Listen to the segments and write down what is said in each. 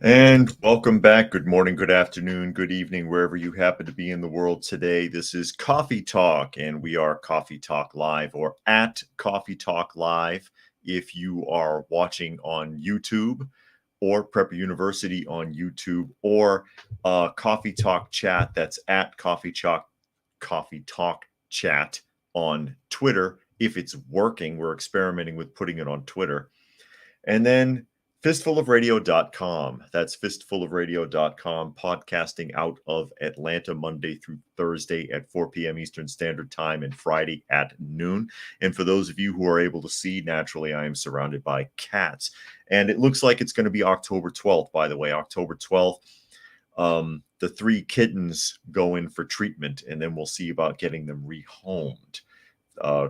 And welcome back. Good morning, good afternoon, good evening, wherever you happen to be in the world today. This is Coffee Talk, and we are Coffee Talk Live or at Coffee Talk Live if you are watching on YouTube or Prepper University on YouTube or Coffee Talk Chat. That's at Coffee Talk Chat on Twitter. If it's working, we're experimenting with putting it on Twitter. And then fistfulofradio.com. That's fistfulofradio.com, podcasting out of Atlanta Monday through Thursday at 4 p.m. Eastern Standard Time and Friday at noon. And for those of you who are able to see, naturally, I am surrounded by cats. And it looks like it's going to be October 12th, by the way. October 12th, the 3 kittens go in for treatment, and then we'll see about getting them rehomed,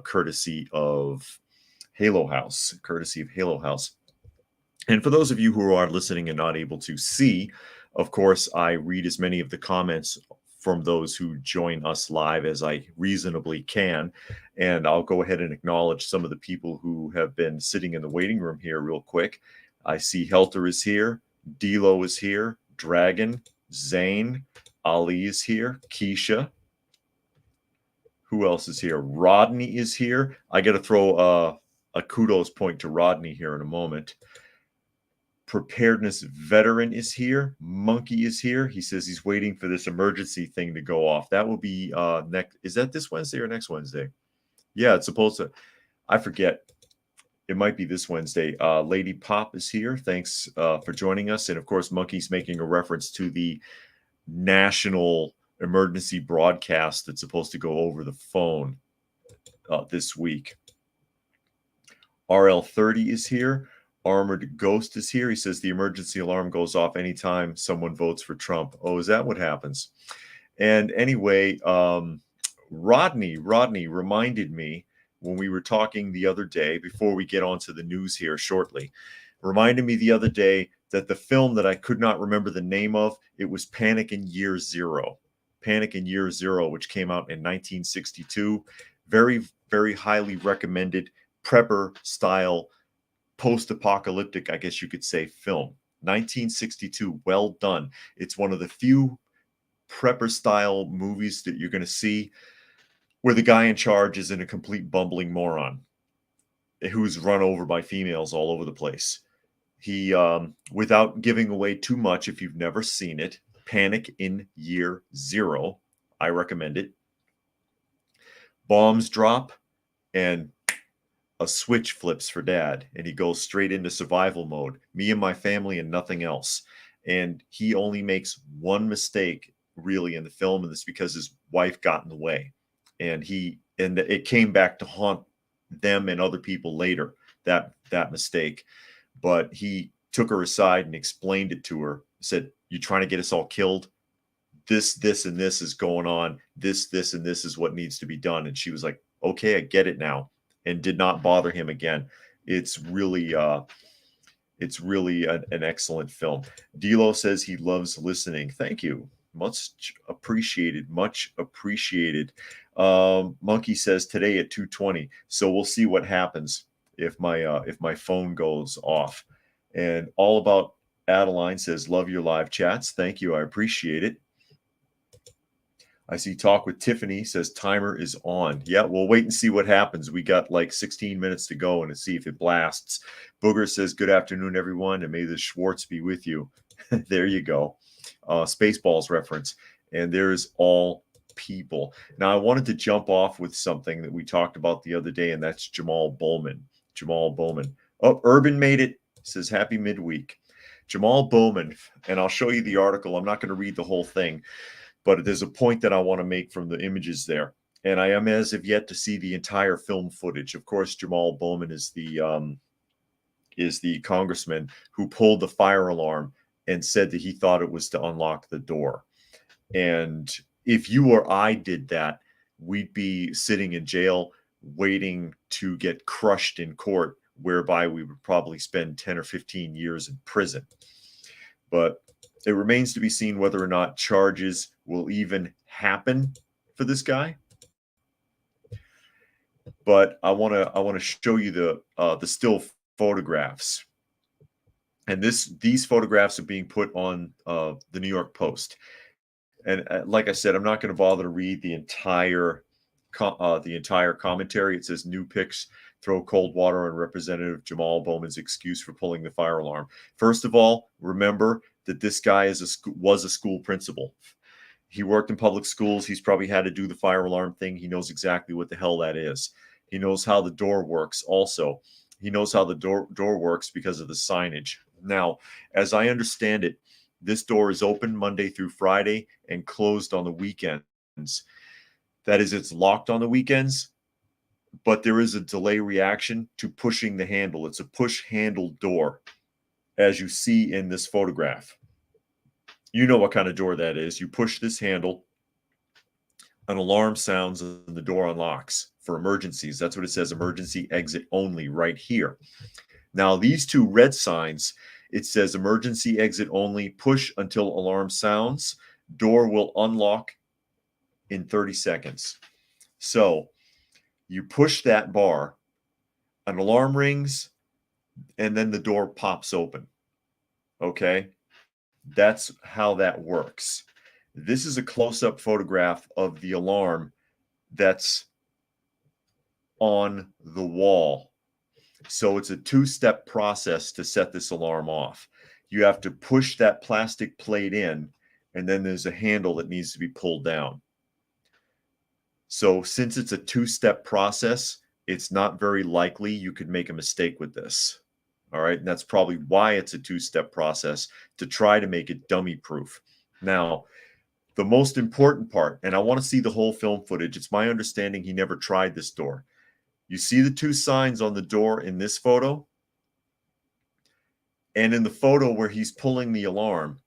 courtesy of Halo House. And for those of you who are listening and not able to see, of course, I read as many of the comments from those who join us live as I reasonably can. And I'll go ahead and acknowledge some of the people who have been sitting in the waiting room here real quick. I see Helter is here, Dilo is here, Dragon, Zane, Ali is here, Keisha. Who else is here? Rodney is here. I got to throw a kudos point to Rodney here in a moment. Preparedness Veteran is here. Monkey is here. He says he's waiting for this emergency thing to go off. That will be next. Is that this Wednesday or next Wednesday? Yeah, it's supposed to. I forget. It might be this Wednesday. Lady Pop is here. Thanks for joining us. And of course, Monkey's making a reference to the national emergency broadcast that's supposed to go over the phone this week. RL30 is here. Armored Ghost is here. He says the emergency alarm goes off anytime someone votes for Trump. Oh, is that what happens? And anyway, Rodney reminded me when we were talking the other day, before we get on to the news here shortly, reminded me the other day that the film that I could not remember the name of, it was Panic in Year Zero. Panic in Year Zero, which came out in 1962. Very, very highly recommended prepper style post-apocalyptic, I guess you could say, film. 1962, well done. It's one of the few prepper-style movies that you're going to see where the guy in charge isn't a complete bumbling moron who's run over by females all over the place. He, without giving away too much, if you've never seen it, Panic in Year Zero, I recommend it. Bombs drop, and a switch flips for dad, and he goes straight into survival mode. Me and my family and nothing else. And he only makes one mistake really in the film, and it's because his wife got in the way. And it came back to haunt them and other people later, that mistake. But he took her aside and explained it to her. He said, "You trying to get us all killed? This, and this is going on. This, and this is what needs to be done." And she was like, "Okay, I get it now," and did not bother him again. It's really an excellent film. Dilo says he loves listening. Thank you. Much appreciated. Much appreciated. Monkey says today at 2:20. So we'll see what happens if my phone goes off. And All About Adeline says, love your live chats. Thank you. I appreciate it. I see Talk with Tiffany says timer is on. Yeah, we'll wait and see what happens. We got like 16 minutes to go and to see if it blasts. Booger says, good afternoon, everyone, and may the Schwartz be with you. There you go. Spaceballs reference. And there's all people. Now, I wanted to jump off with something that we talked about the other day, and that's Jamal Bowman. Jamal Bowman. Oh, Urban made it. Says happy midweek. Jamal Bowman, and I'll show you the article. I'm not going to read the whole thing, but there's a point that I want to make from the images there. And I am as of yet to see the entire film footage. Of course, Jamal Bowman is the congressman who pulled the fire alarm and said that he thought it was to unlock the door. And if you or I did that, we'd be sitting in jail waiting to get crushed in court, whereby we would probably spend 10 or 15 years in prison. But it remains to be seen whether or not charges will even happen for this guy. But I want to show you the still photographs. And these photographs are being put on the New York Post. And like I said, I'm not going to bother to read the entire commentary. It says new pics throw cold water on Representative Jamal Bowman's excuse for pulling the fire alarm. First of all, remember that this guy was a school principal. He worked in public schools. He's probably had to do the fire alarm thing. He knows exactly what the hell that is. He knows how the door works also. He knows how the door works because of the signage. Now, as I understand it, this door is open Monday through Friday and closed on the weekends. That is, it's locked on the weekends, but there is a delay reaction to pushing the handle. It's a push handle door, as you see in this photograph. You know what kind of door that is. You push this handle, an alarm sounds, and the door unlocks for emergencies. That's what it says, emergency exit only right here. Now, these two red signs, it says emergency exit only, push until alarm sounds, door will unlock in 30 seconds. So you push that bar, an alarm rings, and then the door pops open. Okay? That's how that works. This is a close-up photograph of the alarm that's on the wall. So it's a two-step process to set this alarm off. You have to push that plastic plate in, and then there's a handle that needs to be pulled down. So since it's a two-step process, it's not very likely you could make a mistake with this. All right. And that's probably why it's a two-step process, to try to make it dummy proof. Now, the most important part, and I want to see the whole film footage. It's my understanding he never tried this door. You see the two signs on the door in this photo? And in the photo where he's pulling the alarm,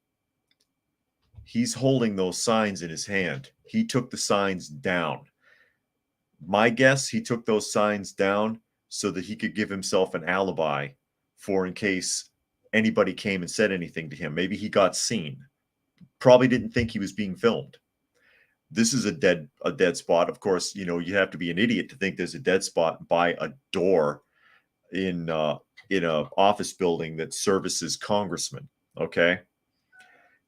he's holding those signs in his hand. He took the signs down. My guess, he took those signs down so that he could give himself an alibi for in case anybody came and said anything to him. Maybe he got seen. Probably didn't think he was being filmed. This is a dead spot. Of course, you know, you have to be an idiot to think there's a dead spot by a door in a office building that services congressmen. Okay.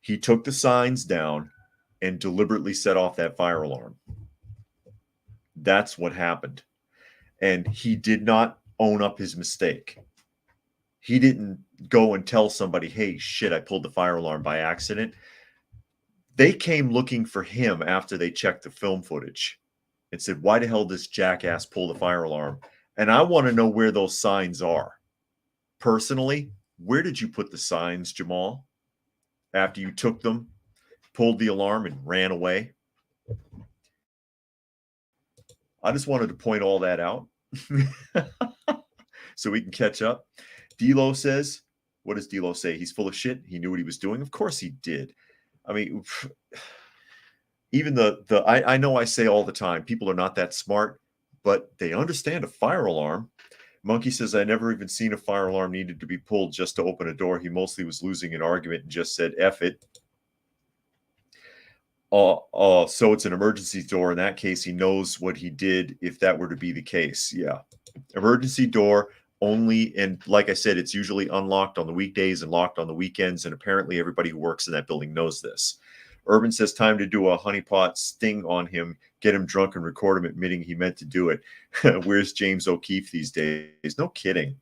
He took the signs down and deliberately set off that fire alarm. That's what happened. And he did not own up his mistake. He didn't go and tell somebody, hey, shit, I pulled the fire alarm by accident. They came looking for him after they checked the film footage and said, why the hell does this jackass pull the fire alarm? And I want to know where those signs are. Personally, where did you put the signs, Jamal, after you took them, pulled the alarm, and ran away? I just wanted to point all that out so we can catch up. D'Lo says, what does D'Lo say? He's full of shit. He knew what he was doing. Of course he did. I mean, even I know I say all the time, people are not that smart, but they understand a fire alarm. Monkey says, I never even seen a fire alarm needed to be pulled just to open a door. He mostly was losing an argument and just said, F it. So it's an emergency door. In that case, he knows what he did if that were to be the case. Yeah. Emergency door only. And like I said, it's usually unlocked on the weekdays and locked on the weekends. And apparently everybody who works in that building knows this. Urban says, time to do a honeypot sting on him, get him drunk and record him admitting he meant to do it. Where's James O'Keefe these days? No kidding.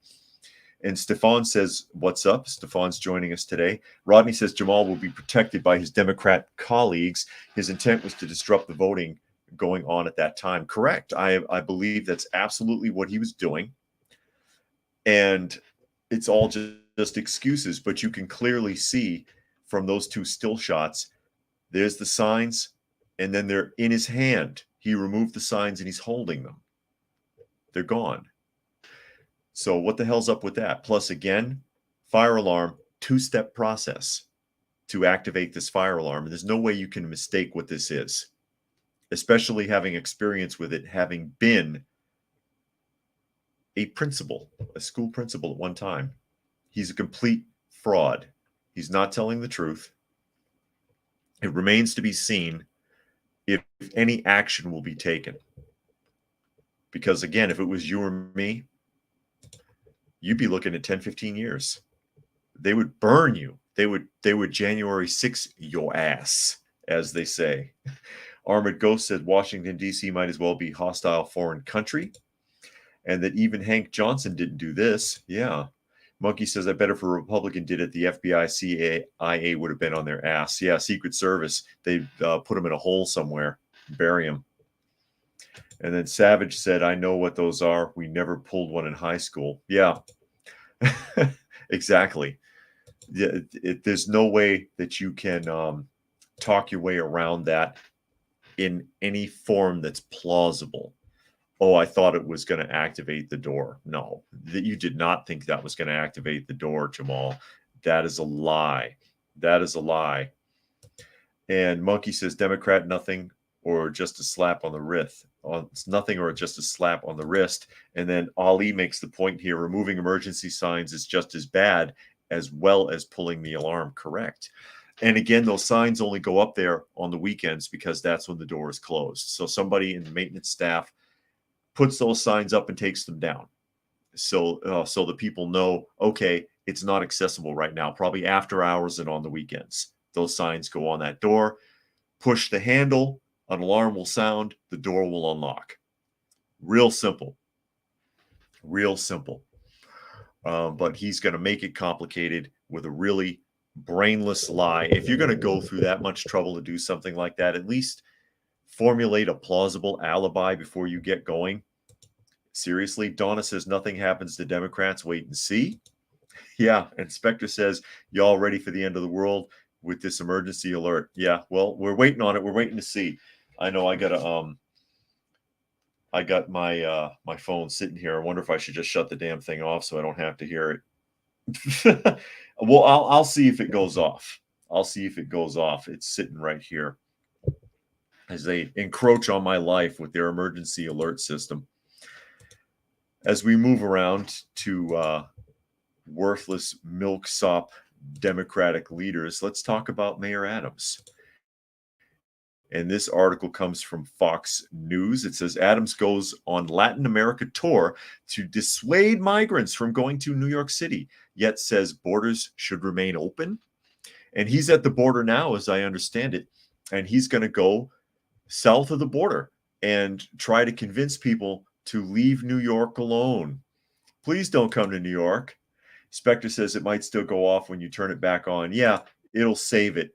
And Stefan says, what's up? Stefan's joining us today. Rodney says Jamal will be protected by his Democrat colleagues. His intent was to disrupt the voting going on at that time. Correct. I believe that's absolutely what he was doing. And it's all just excuses. But you can clearly see from those two still shots, there's the signs, and then they're in his hand. He removed the signs and he's holding them. They're gone. So what the hell's up with that? Plus, again, fire alarm, two-step process to activate this fire alarm. And there's no way you can mistake what this is, especially having experience with it, having been a principal, a school principal at one time. He's a complete fraud. He's not telling the truth. It remains to be seen if any action will be taken. Because, again, if it was you or me, you'd be looking at 10, 15 years. They would burn you. They would January 6 your ass, as they say. Armored Ghost said Washington, D.C. might as well be hostile foreign country, and that even Hank Johnson didn't do this. Yeah. Monkey says, I bet if a Republican did it, the FBI, CIA would have been on their ass. Yeah, Secret Service. They'd put them in a hole somewhere, bury them. And then Savage said, I know what those are. We never pulled one in high school. Yeah, exactly. There's no way that you can talk your way around that in any form that's plausible. Oh, I thought it was going to activate the door. No, that you did not think that was going to activate the door, Jamal. That is a lie. That is a lie. And Monkey says, Democrat, nothing or just a slap on the wrist. It's nothing or just a slap on the wrist. And then Ali makes the point here, removing emergency signs is just as bad as well as pulling the alarm. Correct. And again, those signs only go up there on the weekends because that's when the door is closed. So somebody in the maintenance staff puts those signs up and takes them down. So the people know, okay, it's not accessible right now, probably after hours and on the weekends. Those signs go on that door. Push the handle, an alarm will sound, the door will unlock. Real simple. Real simple. But he's going to make it complicated with a really brainless lie. If you're going to go through that much trouble to do something like that, at least formulate a plausible alibi before you get going. Seriously, Donna says nothing happens to Democrats. Wait and see. Yeah, Inspector says, y'all ready for the end of the world with this emergency alert? Yeah, well, we're waiting on it. We're waiting to see. I know I got my my phone sitting here. I wonder if I should just shut the damn thing off so I don't have to hear it. Well, I'll see if it goes off. I'll see if it goes off. It's sitting right here as they encroach on my life with their emergency alert system. As we move around to worthless milksop Democratic leaders, let's talk about Mayor Adams. And this article comes from Fox News. It says Adams goes on Latin America tour to dissuade migrants from going to New York City, yet says borders should remain open. And he's at the border now, as I understand it, and he's going to go south of the border and try to convince people to leave New York alone. Please don't come to New York. Spectre says it might still go off when you turn it back on. Yeah, it'll save it.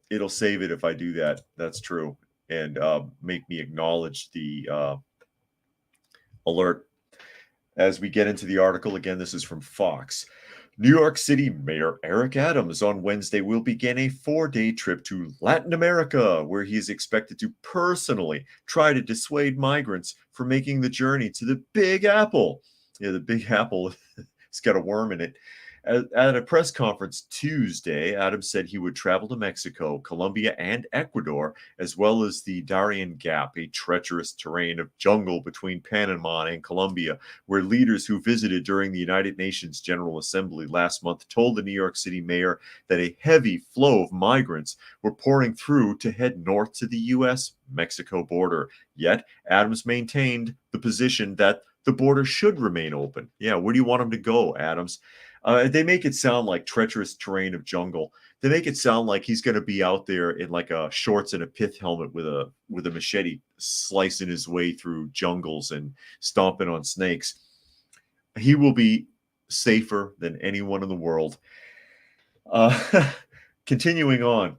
It'll save it if I do that. That's true. And make me acknowledge the alert. As we get into the article, again, this is from Fox. New York City Mayor Eric Adams on Wednesday will begin a 4-day trip to Latin America, where he is expected to personally try to dissuade migrants from making the journey to the Big Apple. Yeah, the Big Apple, it's got a worm in it. At a press conference Tuesday, Adams said he would travel to Mexico, Colombia, and Ecuador, as well as the Darien Gap, a treacherous terrain of jungle between Panama and Colombia, where leaders who visited during the United Nations General Assembly last month told the New York City mayor that a heavy flow of migrants were pouring through to head north to the U.S.-Mexico border. Yet, Adams maintained the position that the border should remain open. Yeah, where do you want them to go, Adams? They make it sound like treacherous terrain of jungle. They make it sound like he's going to be out there in like a shorts and a pith helmet with a machete, slicing his way through jungles and stomping on snakes. He will be safer than anyone in the world. Continuing on,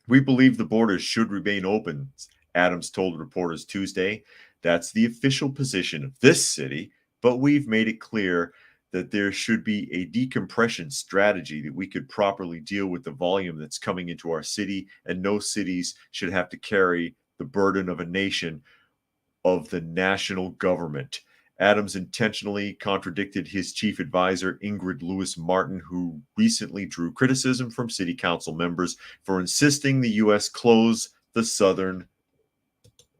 we believe the borders should remain open, Adams told reporters Tuesday. That's the official position of this city, but we've made it clear that there should be a decompression strategy that we could properly deal with the volume that's coming into our city, and no cities should have to carry the burden of a nation of the national government. Adams intentionally contradicted his chief advisor, Ingrid Lewis-Martin, who recently drew criticism from city council members for insisting the U.S. close the southern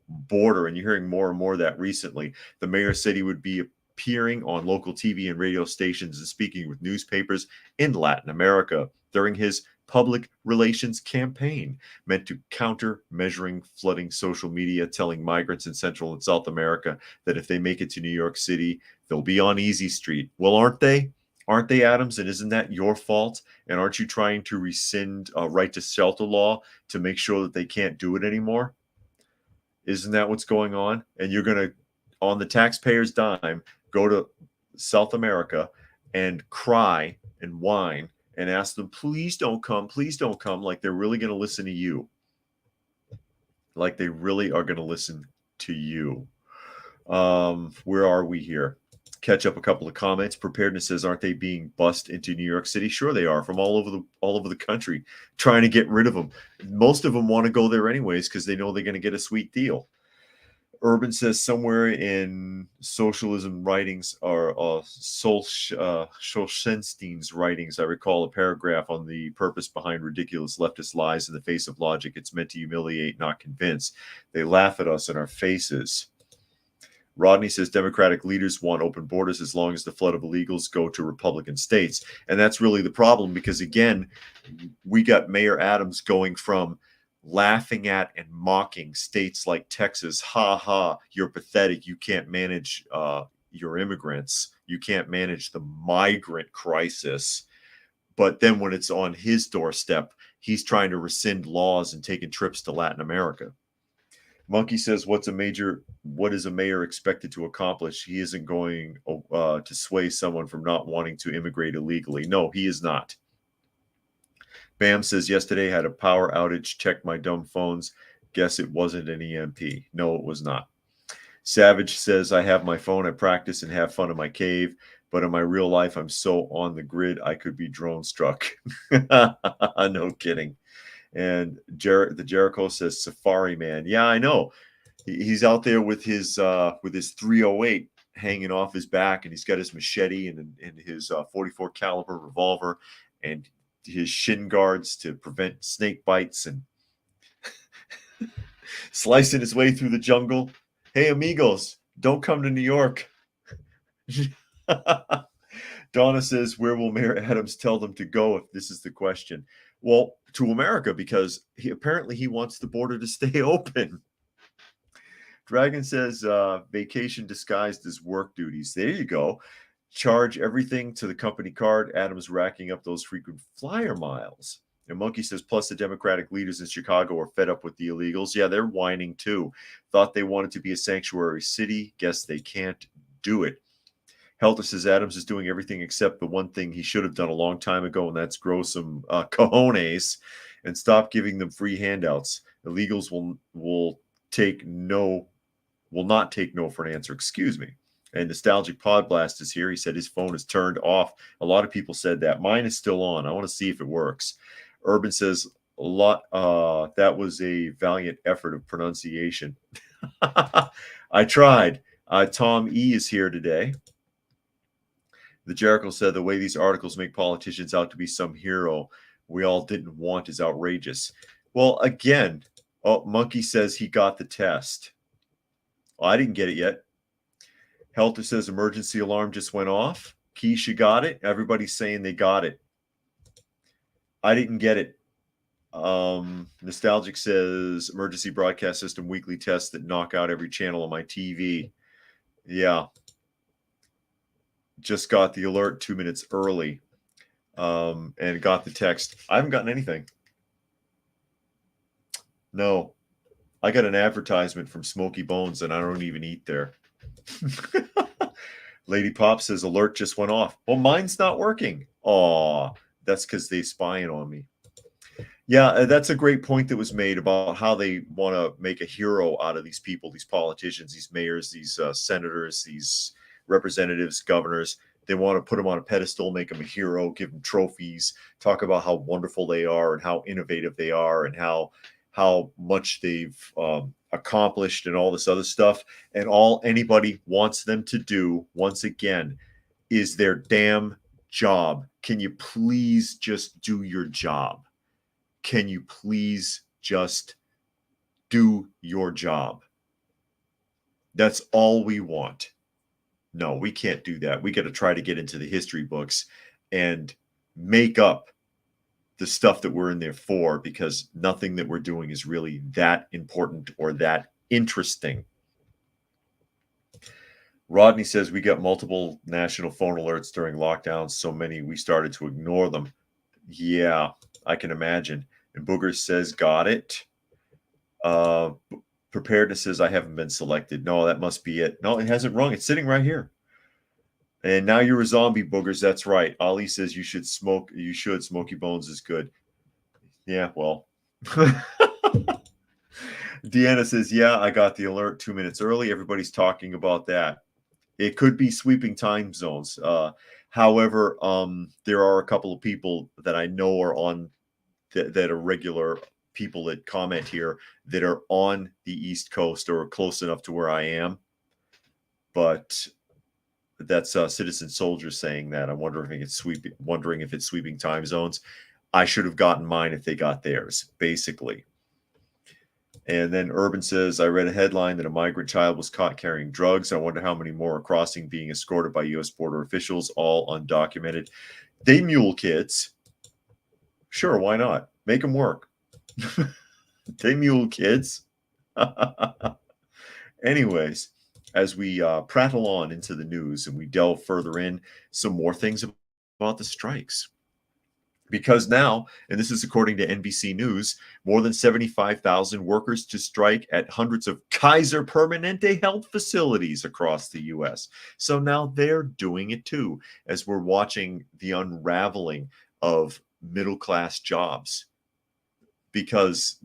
border. And you're hearing more and more of that recently. The mayor said he would be appearing on local TV and radio stations and speaking with newspapers in Latin America during his public relations campaign meant to counter measuring flooding social media, telling migrants in Central and South America that if they make it to New York City, they'll be on Easy Street. Well, aren't they? Aren't they, Adams? And isn't that your fault? And aren't you trying to rescind right to shelter law to make sure that they can't do it anymore? Isn't that what's going on? And you're going to, on the taxpayer's dime, go to South America and cry and whine and ask them, please don't come, like they're really going to listen to you. Like they really are going to listen to you. Where are we here? Catch up a couple of comments. Preparedness says, aren't they being bussed into New York City? Sure they are, from all over the country, trying to get rid of them. Most of them want to go there anyways because they know they're going to get a sweet deal. Urban says somewhere in socialism writings or Solzhenitsyn's writings, I recall a paragraph on the purpose behind ridiculous leftist lies in the face of logic. It's meant to humiliate, not convince. They laugh at us in our faces. Rodney says Democratic leaders want open borders as long as the flood of illegals go to Republican states. And that's really the problem because, again, we got Mayor Adams going from laughing at and mocking states like Texas. Ha ha, you're pathetic. You can't manage your immigrants. You can't manage the migrant crisis. But then when it's on his doorstep, he's trying to rescind laws and taking trips to Latin America. Monkey says, what is a mayor expected to accomplish? He isn't going to sway someone from not wanting to immigrate illegally. No, he is not. Bam says, yesterday had a power outage. Checked my dumb phones. Guess it wasn't an EMP. No, it was not. Savage says, I have my phone. I practice and have fun in my cave. But in my real life, I'm so on the grid, I could be drone struck. No kidding. And the Jericho says, Safari Man. Yeah, I know. He's out there with his 308 hanging off his back, and he's got his machete and his 44 caliber revolver and his shin guards to prevent snake bites and slicing his way through the jungle. Hey, amigos, don't come to New York. Donna says, where will Mayor Adams tell them to go if this is the question? Well, to America, because he wants the border to stay open. Dragon says, vacation disguised as work duties. There you go. Charge everything to the company card. Adams racking up those frequent flyer miles. And Monkey says, plus the Democratic leaders in Chicago are fed up with the illegals. Yeah, they're whining too. Thought they wanted to be a sanctuary city. Guess they can't do it. Helter says Adams is doing everything except the one thing he should have done a long time ago, and that's grow some cojones and stop giving them free handouts. Illegals will not take no for an answer. Excuse me. And Nostalgic Pod Blast is here. He said his phone is turned off. A lot of people said that. Mine is still on. I want to see if it works. Urban says that was a valiant effort of pronunciation. I tried. Tom E is here today. The Jericho said the way these articles make politicians out to be some hero we all didn't want is outrageous. Well, again, Monkey says he got the test. Well, I didn't get it yet. Helter says emergency alarm just went off. Keisha got it. Everybody's saying they got it. I didn't get it. Nostalgic says emergency broadcast system weekly tests that knock out every channel on my TV. Yeah. Just got the alert 2 minutes early and got the text. I haven't gotten anything. No. I got an advertisement from Smoky Bones and I don't even eat there. Lady Pop says alert just went off. Well, mine's not working. Aw, that's because they spying on me. Yeah, that's a great point that was made about how they want to make a hero out of these people, these politicians, these mayors, these senators, these representatives, governors. They want to put them on a pedestal, make them a hero, give them trophies, talk about how wonderful they are and how innovative they are and how much they've accomplished and all this other stuff. And all anybody wants them to do, once again, is their damn job. Can you please just do your job? Can you please just do your job? That's all we want. No, we can't do that. We got to try to get into the history books and make up the stuff that we're in there for, because nothing that we're doing is really that important or that interesting. Rodney says we got multiple national phone alerts during lockdowns, so many we started to ignore them. Yeah, I can imagine. And Booger says, got it. Preparedness says, I haven't been selected. No, that must be it. No, it hasn't rung. It's sitting right here. And now you're a zombie, Boogers. That's right. Ali says you should smoke. You should. Smoky Bones is good. Yeah, well. Deanna says, yeah, I got the alert 2 minutes early. Everybody's talking about that. It could be sweeping time zones. However, there are a couple of people that I know are on that are regular people that comment here that are on the East Coast or close enough to where I am. But that's Citizen Soldier saying that. I'm wondering if it's sweeping time zones. I should have gotten mine if they got theirs, basically. And then Urban says, I read a headline that a migrant child was caught carrying drugs. I wonder how many more are crossing being escorted by U.S. border officials, all undocumented. They mule kids. Sure, why not? Make them work. They mule kids. Anyways, as we prattle on into the news and we delve further in, some more things about the strikes. Because now, and this is according to NBC News, more than 75,000 workers to strike at hundreds of Kaiser Permanente health facilities across the U.S. So now they're doing it too, as we're watching the unraveling of middle-class jobs. Because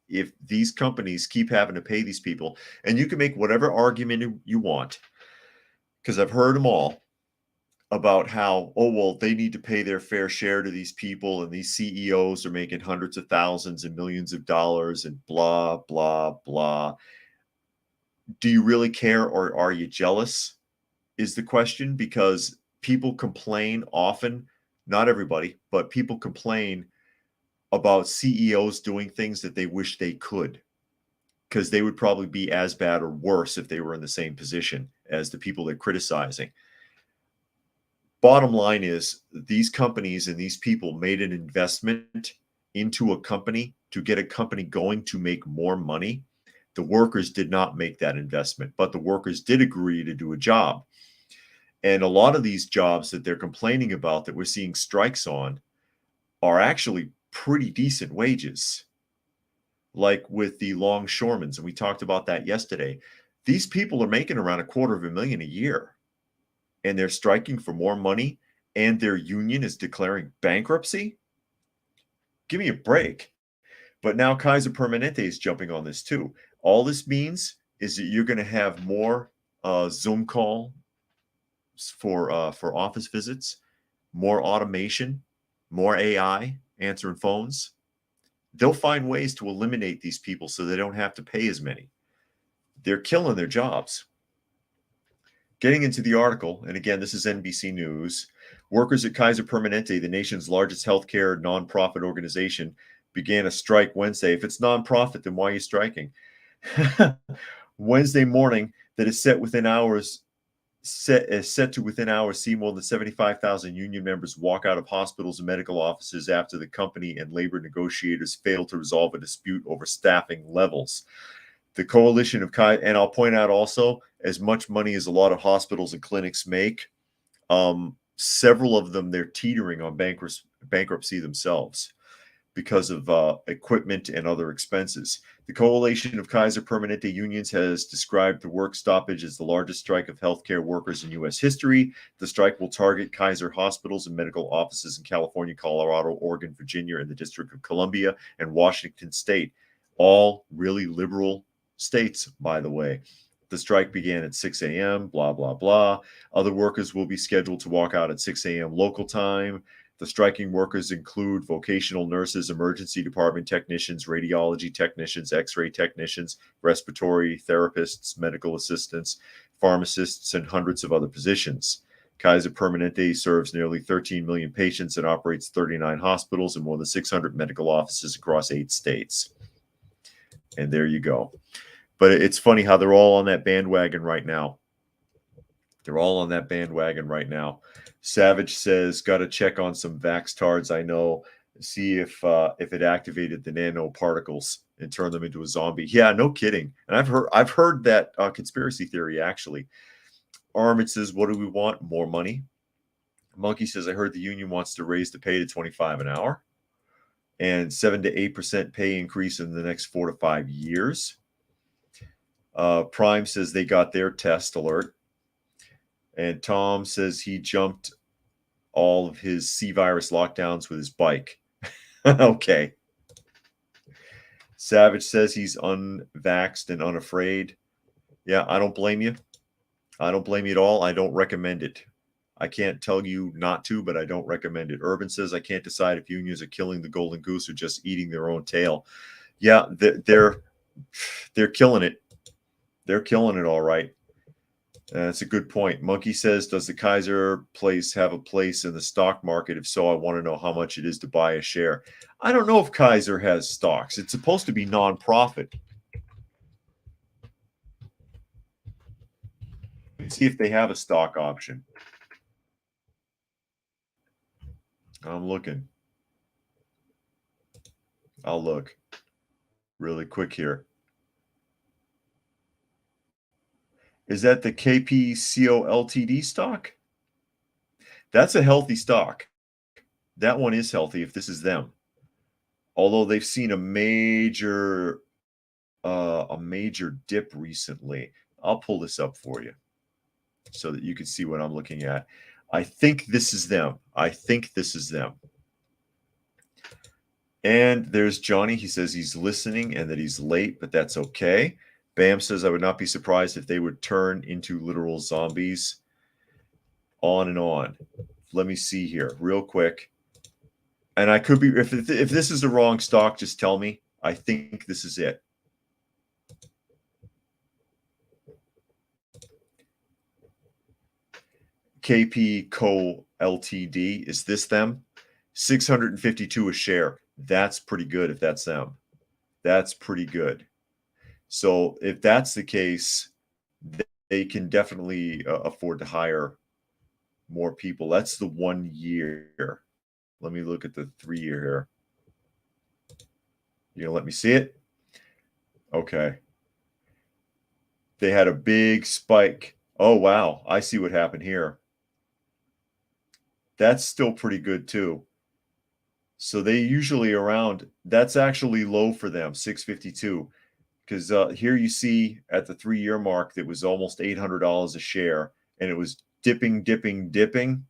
if these companies keep having to pay these people, and you can make whatever argument you want, because I've heard them all, about how, oh, well, they need to pay their fair share to these people, and these CEOs are making hundreds of thousands and millions of dollars and blah, blah, blah. Do you really care, or are you jealous is the question, because people complain often, not everybody, but people complain about CEOs doing things that they wish they could, because they would probably be as bad or worse if they were in the same position as the people they're criticizing. Bottom line is, these companies and these people made an investment into a company to get a company going to make more money. The workers did not make that investment, but the workers did agree to do a job. And a lot of these jobs that they're complaining about that we're seeing strikes on are actually pretty decent wages. Like with the longshoremen, and we talked about that yesterday. These people are making around $250,000 a year. And they're striking for more money, and their union is declaring bankruptcy? Give me a break. But now Kaiser Permanente is jumping on this too. All this means is that you're going to have more Zoom call for office visits, more automation, more AI answering phones. They'll find ways to eliminate these people so they don't have to pay as many. They're killing their jobs. Getting into the article, and again, this is NBC News. Workers at Kaiser Permanente, the nation's largest healthcare nonprofit organization, began a strike Wednesday. If it's nonprofit, then why are you striking? Wednesday morning, that is set to within hours see more than 75,000 union members walk out of hospitals and medical offices after the company and labor negotiators failed to resolve a dispute over staffing levels. The coalition of Kaiser, and I'll point out also, as much money as a lot of hospitals and clinics make, several of them, they're teetering on bankruptcy themselves because of equipment and other expenses. The coalition of Kaiser Permanente unions has described the work stoppage as the largest strike of healthcare workers in U.S. history. The strike will target Kaiser hospitals and medical offices in California, Colorado, Oregon, Virginia, and the District of Columbia, and Washington State. All really liberal states, by the way. The strike began at 6 a.m., blah, blah, blah. Other workers will be scheduled to walk out at 6 a.m. local time. The striking workers include vocational nurses, emergency department technicians, radiology technicians, x-ray technicians, respiratory therapists, medical assistants, pharmacists, and hundreds of other positions. Kaiser Permanente serves nearly 13 million patients and operates 39 hospitals and more than 600 medical offices across 8 states. And there you go. But it's funny how they're all on that bandwagon right now. They're all on that bandwagon right now. Savage says, got to check on some vax-tards I know, see if it activated the nanoparticles and turned them into a zombie. Yeah, no kidding. And I've heard that conspiracy theory, actually. Armin says, what do we want? More money. Monkey says, I heard the union wants to raise the pay to 25 an hour and 7 to 8% pay increase in the next 4 to 5 years. Prime says they got their test alert. And Tom says he jumped all of his C virus lockdowns with his bike. Okay. Savage says he's unvaxxed and unafraid. Yeah, I don't blame you. I don't blame you at all. I don't recommend it. I can't tell you not to, but I don't recommend it. Urban says I can't decide if unions are killing the golden goose or just eating their own tail. Yeah, they're killing it. They're killing it all right. That's a good point. Monkey says, does the Kaiser place have a place in the stock market? If so, I want to know how much it is to buy a share. I don't know if Kaiser has stocks. It's supposed to be nonprofit. Let's see if they have a stock option. I'm looking. I'll look really quick here. Is that the KPCO Ltd stock? That's a healthy stock. That one is healthy if this is them. Although they've seen a major dip recently. I'll pull this up for you so that you can see what I'm looking at. I think this is them. I think this is them. And there's Johnny. He says he's listening and that he's late, but that's okay. Bam says, I would not be surprised if they would turn into literal zombies. On and on. Let me see here real quick. And I could be, if this is the wrong stock, just tell me. I think this is it. KP Co Ltd. Is this them? 652 a share. That's pretty good if that's them. That's pretty good. So if that's the case, they can definitely afford to hire more people. That's the 1 year. Let me look at the 3 year here. You gonna let me see it? Okay. They had a big spike. Oh, wow. I see what happened here. That's still pretty good too. So they usually around, that's actually low for them, 652. Because here you see at the 3 year mark, that was almost $800 a share. And it was dipping, dipping, dipping.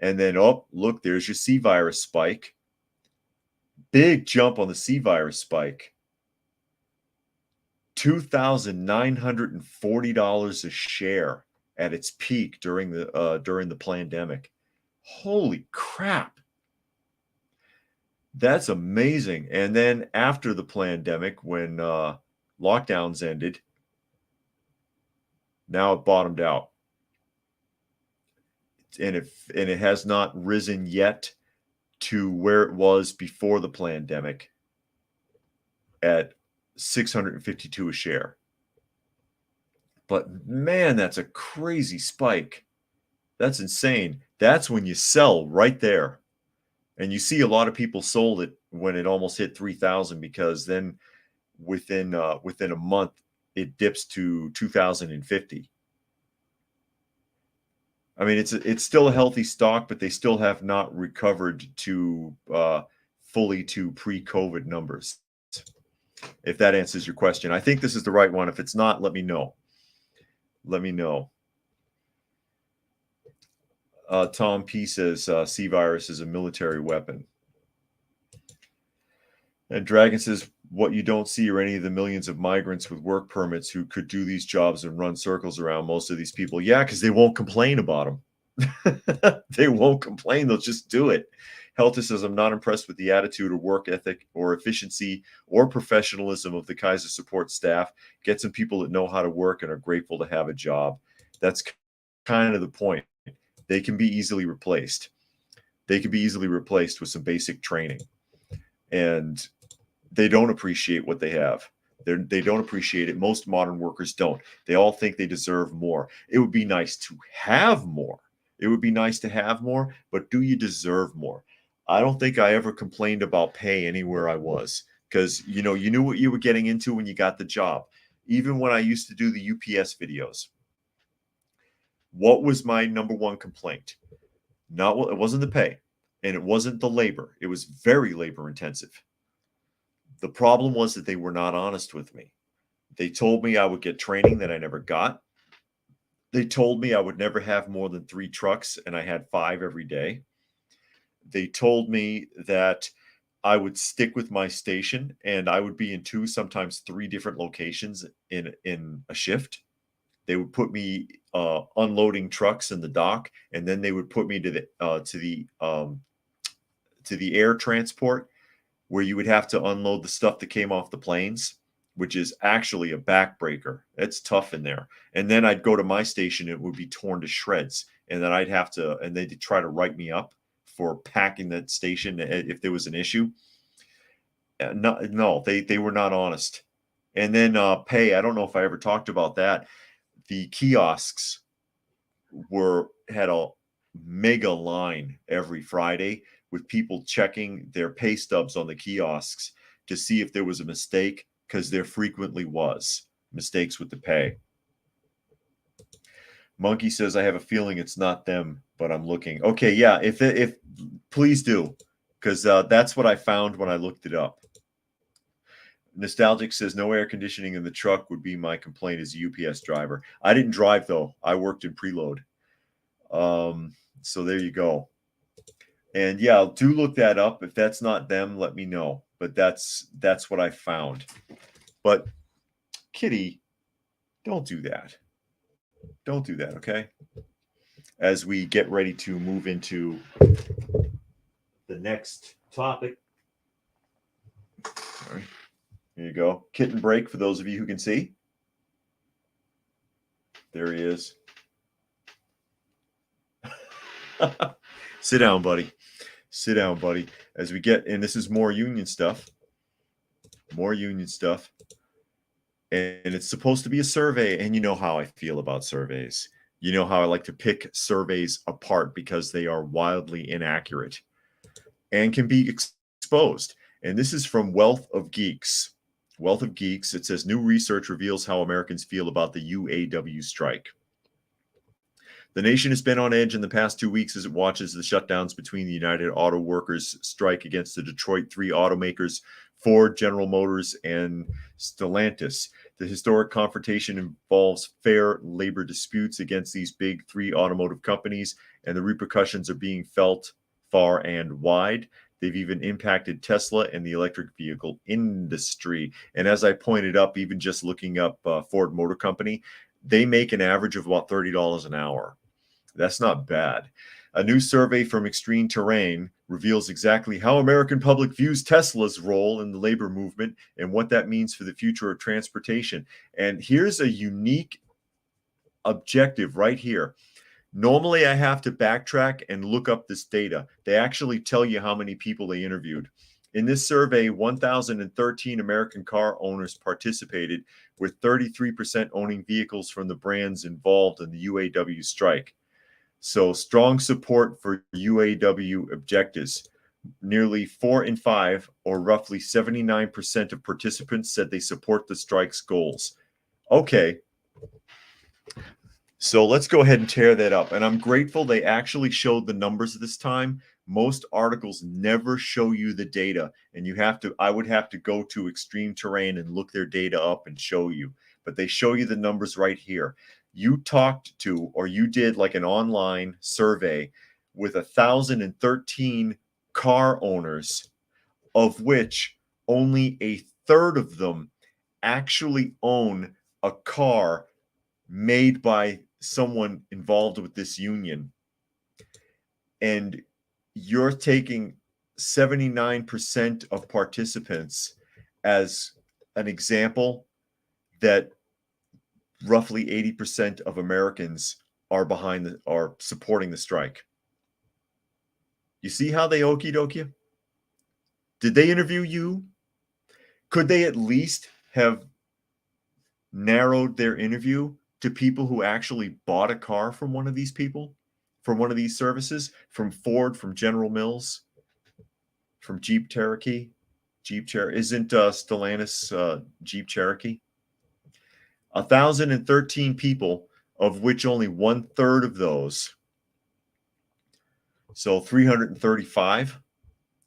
And then, oh, look, there's your C virus spike. Big jump on the C virus spike. $2,940 a share at its peak during the pandemic. Holy crap. That's amazing. And then after the pandemic, when lockdowns ended, now it bottomed out. And it has not risen yet to where it was before the pandemic at 652 a share. But man, that's a crazy spike. That's insane. That's when you sell right there. And you see a lot of people sold it when it almost hit 3,000, because then within a month it dips to 2,050. I mean, it's still a healthy stock, but they still have not recovered to fully to pre-COVID numbers. If that answers your question, I think this is the right one. If it's not, let me know. Let me know. Tom P says C virus is a military weapon. And Dragon says, what you don't see are any of the millions of migrants with work permits who could do these jobs and run circles around most of these people. Yeah, because they won't complain about them. They won't complain. They'll just do it. Helter says, I'm not impressed with the attitude or work ethic or efficiency or professionalism of the Kaiser support staff. Get some people that know how to work and are grateful to have a job. That's kind of the point. They can be easily replaced. They can be easily replaced with some basic training. And they don't appreciate what they have. They don't appreciate it. Most modern workers don't. They all think they deserve more. It would be nice to have more. It would be nice to have more, but do you deserve more? I don't think I ever complained about pay anywhere I was, because you knew what you were getting into when you got the job. Even when I used to do the UPS videos, What was my number one complaint? It wasn't the pay, and it wasn't the labor. It was very labor intensive. The problem was that they were not honest with me. They told me I would get training that I never got. They told me I would never have more than 3 trucks, and I had 5 every day. They told me that I would stick with my station, and I would be in 2, sometimes 3 different locations in a shift. They would put me unloading trucks in the dock, and then they would put me to the air transport, where you would have to unload the stuff that came off the planes, which is actually a backbreaker. It's tough in there. And then I'd go to my station, it would be torn to shreds. And then and they'd try to write me up for packing that station if there was an issue. No, they were not honest. And then pay, I don't know if I ever talked about that. The kiosks had a mega line every Friday with people checking their pay stubs on the kiosks to see if there was a mistake, because there frequently was mistakes with the pay. Monkey says, I have a feeling it's not them, but I'm looking. Okay, yeah, if please do, because that's what I found when I looked it up. Nostalgic says, no air conditioning in the truck would be my complaint as a UPS driver. I didn't drive, though. I worked in preload. So there you go. And yeah, do look that up. If that's not them, let me know. But that's what I found. But Kitty, don't do that. Don't do that, okay? As we get ready to move into the next topic. All right. Here you go. Kitten break for those of you who can see. There he is. Sit down, buddy. Sit down, buddy. As we get, and this is more union stuff. More union stuff. And it's supposed to be a survey. And you know how I feel about surveys. You know how I like to pick surveys apart because they are wildly inaccurate and can be exposed. And this is from Wealth of Geeks. Wealth of Geeks. It says, new research reveals how Americans feel about the UAW strike. The nation has been on edge in the past 2 weeks as it watches the shutdowns between the United Auto Workers strike against the Detroit 3 automakers, Ford, General Motors, and Stellantis. The historic confrontation involves fair labor disputes against these big 3 automotive companies, and the repercussions are being felt far and wide. They've even impacted Tesla and the electric vehicle industry. And as I pointed up, even just looking up Ford Motor Company, they make an average of about $30 an hour. That's not bad. A new survey from Extreme Terrain reveals exactly how American public views Tesla's role in the labor movement and what that means for the future of transportation. And here's a unique objective right here. Normally, I have to backtrack and look up this data. They actually tell you how many people they interviewed. In this survey, 1,013 American car owners participated, with 33% owning vehicles from the brands involved in the UAW strike. So strong support for UAW objectives. Nearly 4 in 5, or roughly 79% of participants, said they support the strike's goals. Okay. So let's go ahead and tear that up. And I'm grateful they actually showed the numbers this time. Most articles never show you the data, and I would have to go to Extreme Terrain and look their data up and show you. But they show you the numbers right here. You talked to, or you did like an online survey with 1,013 car owners, of which only a third of them actually own a car made by someone involved with this union. And you're taking 79% of participants as an example that roughly 80% of Americans are supporting the strike. You see how they okie doke you? Did they interview you? Could they at least have narrowed their interview to people who actually bought a car from one of these people, from one of these services, from Ford, from General Mills, from Jeep Cherokee? Isn't Stellantis Jeep Cherokee? 1,013 people of which only 1/3 of those, so 335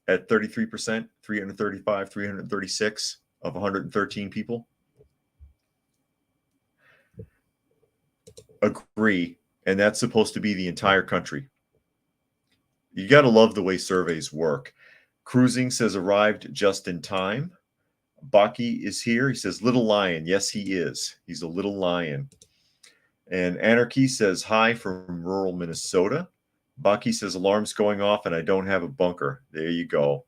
at 33%, 335, 336 of 113 people agree, and that's supposed to be the entire country. You got to love the way surveys work. Cruising says arrived just in time. Baki is here. He says little lion. Yes, he is. He's a little lion. And Anarchy says hi from rural Minnesota. Baki says alarm's going off and I don't have a bunker. There you go.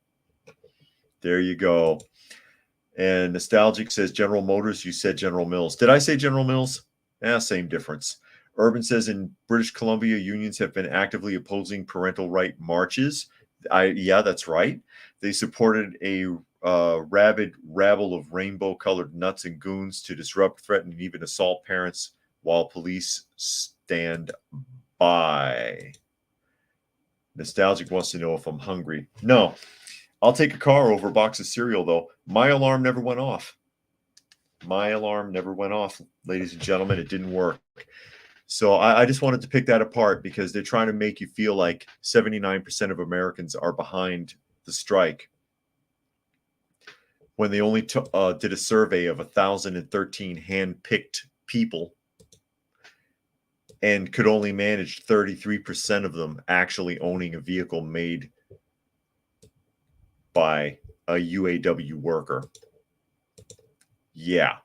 There you go. And Nostalgic says General Motors. You said General Mills. Did I say General Mills? Same difference. Urban says in British Columbia, unions have been actively opposing parental right marches. Yeah, that's right. They supported a rabid rabble of rainbow-colored nuts and goons to disrupt, threaten, and even assault parents while police stand by. Nostalgic wants to know if I'm hungry. No. I'll take a car over a box of cereal, though. My alarm never went off. My alarm never went off, ladies and gentlemen. It didn't work. So I just wanted to pick that apart because they're trying to make you feel like 79% of Americans are behind the strike when they only did a survey of 1,013 hand-picked people and could only manage 33% of them actually owning a vehicle made by a UAW worker. Yeah,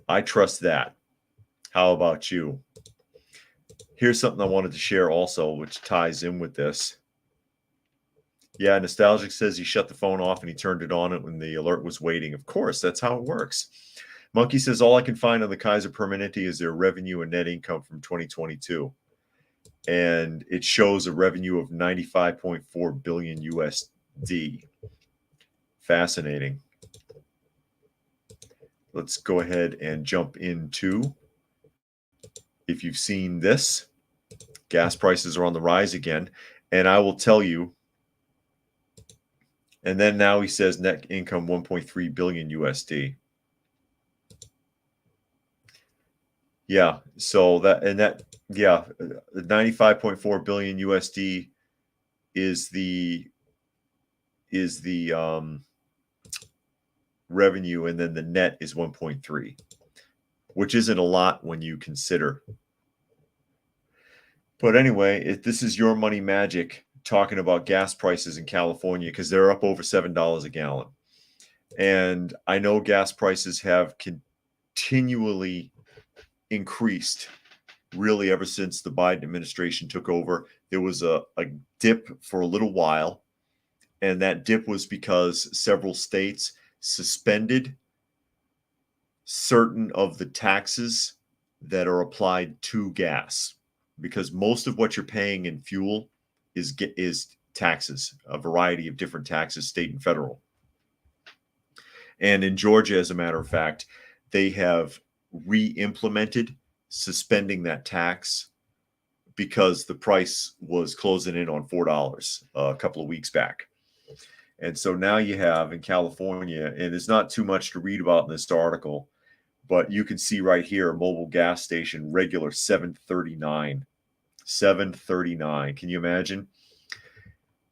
I trust that. How about you? Here's something I wanted to share also, which ties in with this. Yeah, Nostalgic says he shut the phone off and he turned it on when the alert was waiting. Of course, that's how it works. Monkey says all I can find on the Kaiser Permanente is their revenue and net income from 2022. And it shows a revenue of 95.4 billion USD. Fascinating. Let's go ahead and jump into, if you've seen this, gas prices are on the rise again. And I will tell you, and then now he says net income 1.3 billion USD. Yeah, so that, 95.4 billion USD is the revenue, and then the net is 1.3, which isn't a lot when you consider. But anyway, this is Your Money Magic talking about gas prices in California because they're up over $7 a gallon. And I know gas prices have continually increased really ever since the Biden administration took over. There was a dip for a little while, and that dip was because several states suspended certain of the taxes that are applied to gas, because most of what you're paying in fuel is taxes, a variety of different taxes, state and federal. And in Georgia, as a matter of fact, they have re-implemented suspending that tax because the price was closing in on $4 a couple of weeks back. And so now you have in California, and there's not too much to read about in this article, but you can see right here, a mobile gas station, regular $7.39. $7.39. Can you imagine?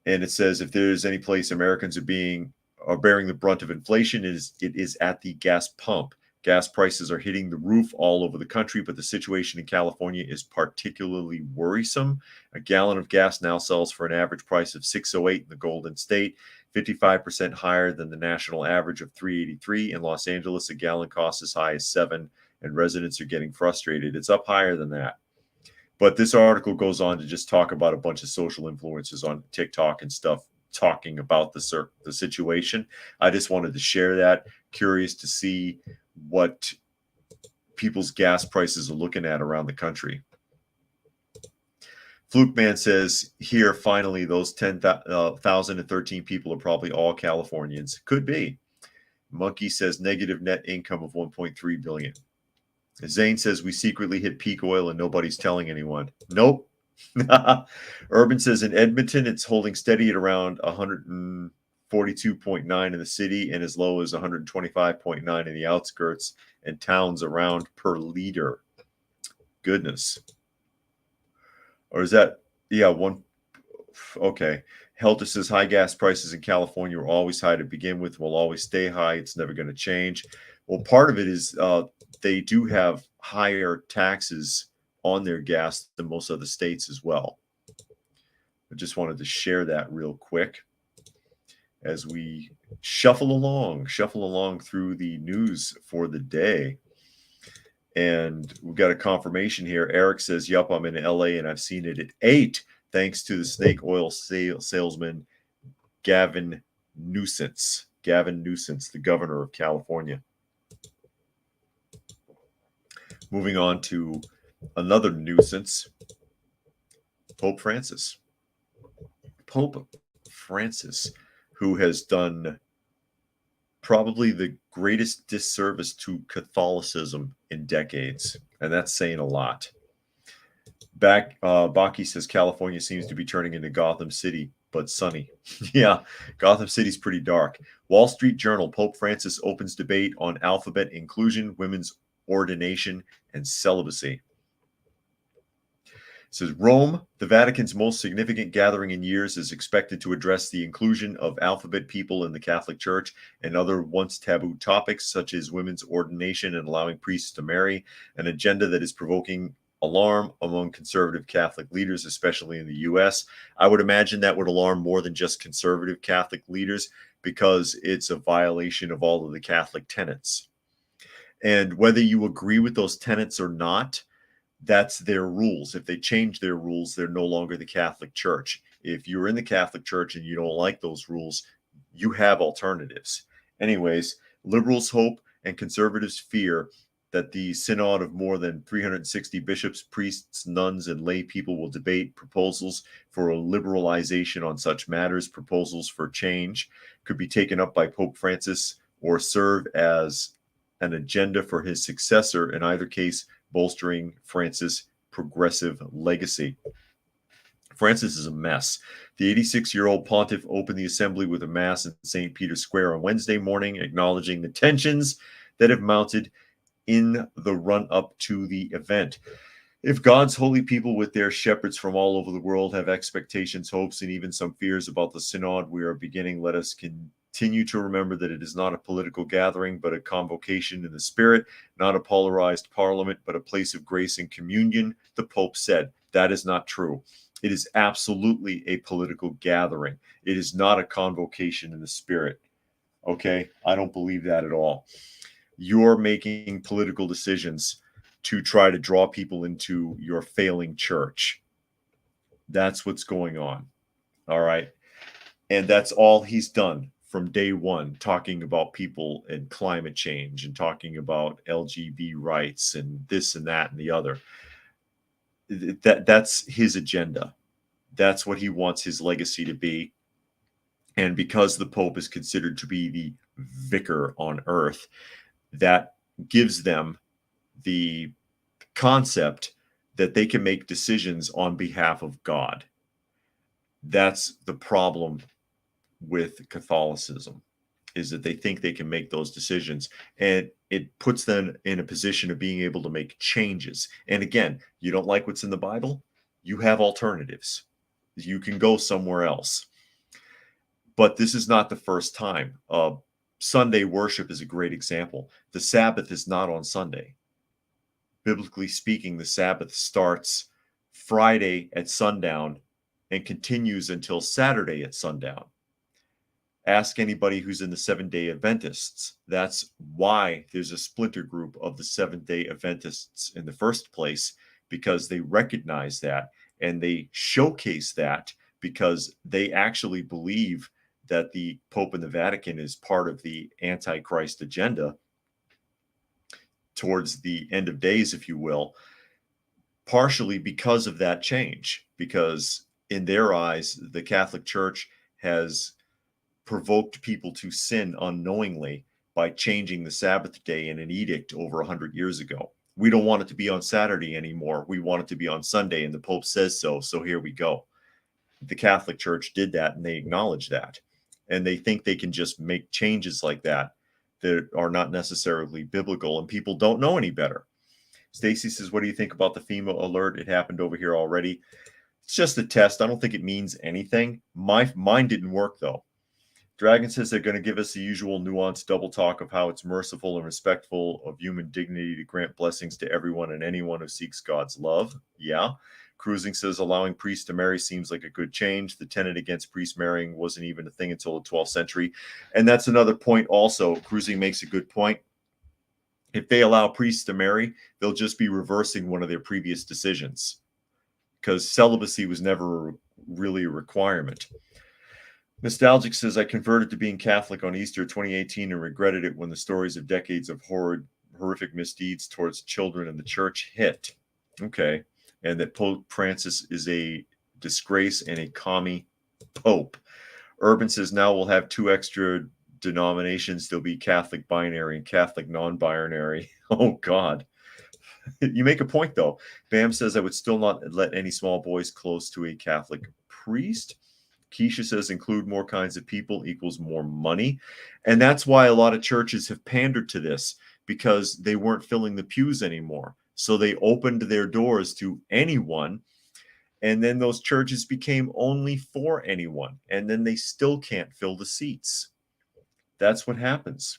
And it says if there's any place Americans are bearing the brunt of inflation, it is at the gas pump. Gas prices are hitting the roof all over the country, but the situation in California is particularly worrisome. A gallon of gas now sells for an average price of $6.08 in the Golden State, 55% higher than the national average of $3.83. In Los Angeles, a gallon costs as high as $7, and residents are getting frustrated. It's up higher than that. But this article goes on to just talk about a bunch of social influencers on TikTok and stuff talking about the situation. I just wanted to share that. Curious to see what people's gas prices are looking at around the country. Fluke Man says here, finally, those 10,013 people are probably all Californians. Could be. Monkey says negative net income of 1.3 billion. Zane says we secretly hit peak oil and nobody's telling anyone. Nope. Urban says in Edmonton, it's holding steady at around 142.9 in the city and as low as 125.9 in the outskirts and towns around per liter. Goodness. Or is that, yeah, one. Okay. Helter says high gas prices in California were always high to begin with, will always stay high. It's never going to change. Well, part of it is they do have higher taxes on their gas than most other states as well. I just wanted to share that real quick as we shuffle along through the news for the day. And we've got a confirmation here. Eric says, "Yup, I'm in LA and I've seen it at 8, thanks to the snake oil salesman Gavin Newsom. Gavin Newsom, the governor of California." Moving on to another nuisance, Pope Francis. Pope Francis, who has done probably the greatest disservice to Catholicism in decades, and that's saying a lot. Baki says California seems to be turning into Gotham City, but sunny. Yeah, Gotham City's pretty dark. Wall Street Journal, Pope Francis opens debate on alphabet inclusion, women's ordination, and celibacy. It says Rome, the Vatican's most significant gathering in years, is expected to address the inclusion of alphabet people in the Catholic Church and other once taboo topics such as women's ordination and allowing priests to marry, an agenda that is provoking alarm among conservative Catholic leaders, especially in the U.S. I would imagine that would alarm more than just conservative Catholic leaders because it's a violation of all of the Catholic tenets. And whether you agree with those tenets or not, that's their rules. If they change their rules, they're no longer the Catholic Church. If you're in the Catholic Church and you don't like those rules, you have alternatives. Anyways, liberals hope and conservatives fear that the synod of more than 360 bishops, priests, nuns, and lay people will debate proposals for a liberalization on such matters. Proposals for change could be taken up by Pope Francis or serve as an agenda for his successor, in either case bolstering Francis' progressive legacy. Francis is a mess. The 86-year-old pontiff opened the assembly with a mass in St. Peter's Square on Wednesday morning, acknowledging the tensions that have mounted in the run-up to the event. If God's holy people with their shepherds from all over the world have expectations, hopes, and even some fears about the synod we are beginning, let us continue to remember that it is not a political gathering, but a convocation in the spirit, not a polarized parliament, but a place of grace and communion, the Pope said. That is not true. It is absolutely a political gathering. It is not a convocation in the spirit. Okay? I don't believe that at all. You're making political decisions to try to draw people into your failing church. That's what's going on. All right? And that's all he's done from day one, talking about people and climate change and talking about LGBT rights and this and that and the other. That's his agenda. That's what he wants his legacy to be. And because the Pope is considered to be the vicar on earth, that gives them the concept that they can make decisions on behalf of God. That's the problem with Catholicism, is that they think they can make those decisions, and it puts them in a position of being able to make changes. And again, you don't like what's in the Bible, you have alternatives. You can go somewhere else. But this is not the first time. Sunday worship is a great example. The Sabbath is not on Sunday. Biblically speaking, the Sabbath starts Friday at sundown and continues until Saturday at sundown. Ask anybody who's in the Seventh-day Adventists. That's why there's a splinter group of the Seventh-day Adventists in the first place, because they recognize that and they showcase that because they actually believe that the Pope and the Vatican is part of the Antichrist agenda towards the end of days, if you will, partially because of that change, because in their eyes, the Catholic Church has provoked people to sin unknowingly by changing the Sabbath day in an edict over 100 years ago. We don't want it to be on Saturday anymore. We want it to be on Sunday, and the Pope says so, so here we go. The Catholic Church did that, and they acknowledge that. And they think they can just make changes like that that are not necessarily biblical, and people don't know any better. Stacy says, what do you think about the FEMA alert? It happened over here already. It's just a test. I don't think it means anything. Mine didn't work though. Dragon says they're going to give us the usual nuanced double talk of how it's merciful and respectful of human dignity to grant blessings to everyone and anyone who seeks God's love. Yeah. Cruising says allowing priests to marry seems like a good change. The tenet against priests marrying wasn't even a thing until the 12th century. And that's another point also. Cruising makes a good point. If they allow priests to marry, they'll just be reversing one of their previous decisions, because celibacy was never really a requirement. Nostalgic says, I converted to being Catholic on Easter 2018 and regretted it when the stories of decades of horrific misdeeds towards children in the church hit. Okay. And that Pope Francis is a disgrace and a commie pope. Urban says, now we'll have 2 extra denominations. There'll be Catholic binary and Catholic non-binary. Oh, God. You make a point, though. Bam says, I would still not let any small boys close to a Catholic priest. Keisha says, include more kinds of people equals more money. And that's why a lot of churches have pandered to this, because they weren't filling the pews anymore. So they opened their doors to anyone. And then those churches became only for anyone. And then they still can't fill the seats. That's what happens.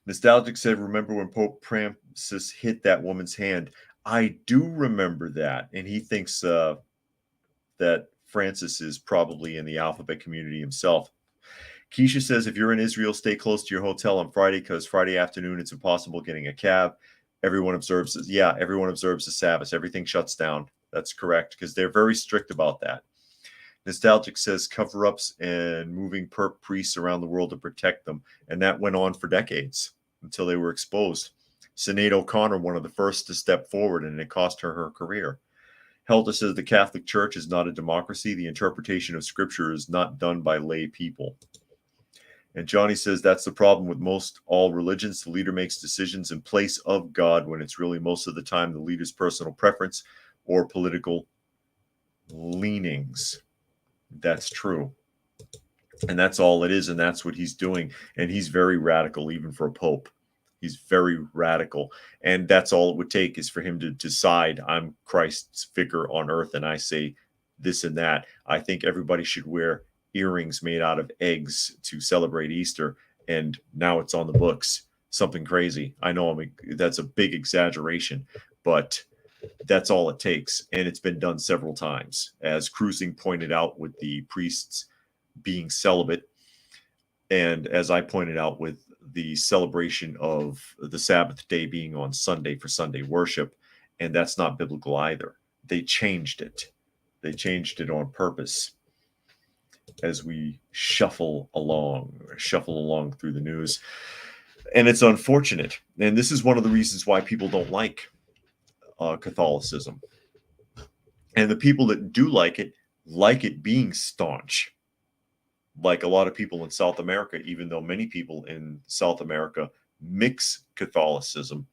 Nostalgic said, remember when Pope Francis hit that woman's hand? I do remember that. And he thinks that Francis is probably in the alphabet community himself. Keisha says, if you're in Israel, stay close to your hotel on Friday, because Friday afternoon it's impossible getting a cab. Everyone observes the Sabbath. Everything shuts down. That's correct, because they're very strict about that. Nostalgic says cover-ups and moving perp priests around the world to protect them. And that went on for decades until they were exposed. Sinead O'Connor, one of the first to step forward, and it cost her her career. Helder says the Catholic Church is not a democracy. The interpretation of Scripture is not done by lay people. And Johnny says that's the problem with most all religions. The leader makes decisions in place of God when it's really most of the time the leader's personal preference or political leanings. That's true. And that's all it is. And that's what he's doing. And he's very radical, even for a pope. He's very radical. And that's all it would take, is for him to decide, I'm Christ's figure on earth, and I say this and that. I think everybody should wear earrings made out of eggs to celebrate Easter. And now it's on the books. Something crazy. I know that's a big exaggeration, but that's all it takes. And it's been done several times, as Cruising pointed out with the priests being celibate. And as I pointed out with the celebration of the Sabbath day being on Sunday for Sunday worship. And that's not biblical either. They changed it. They changed it on purpose as we shuffle along through the news. And it's unfortunate. And this is one of the reasons why people don't like Catholicism. And the people that do like it being staunch. Like a lot of people in South America, even though many people in South America mix Catholicism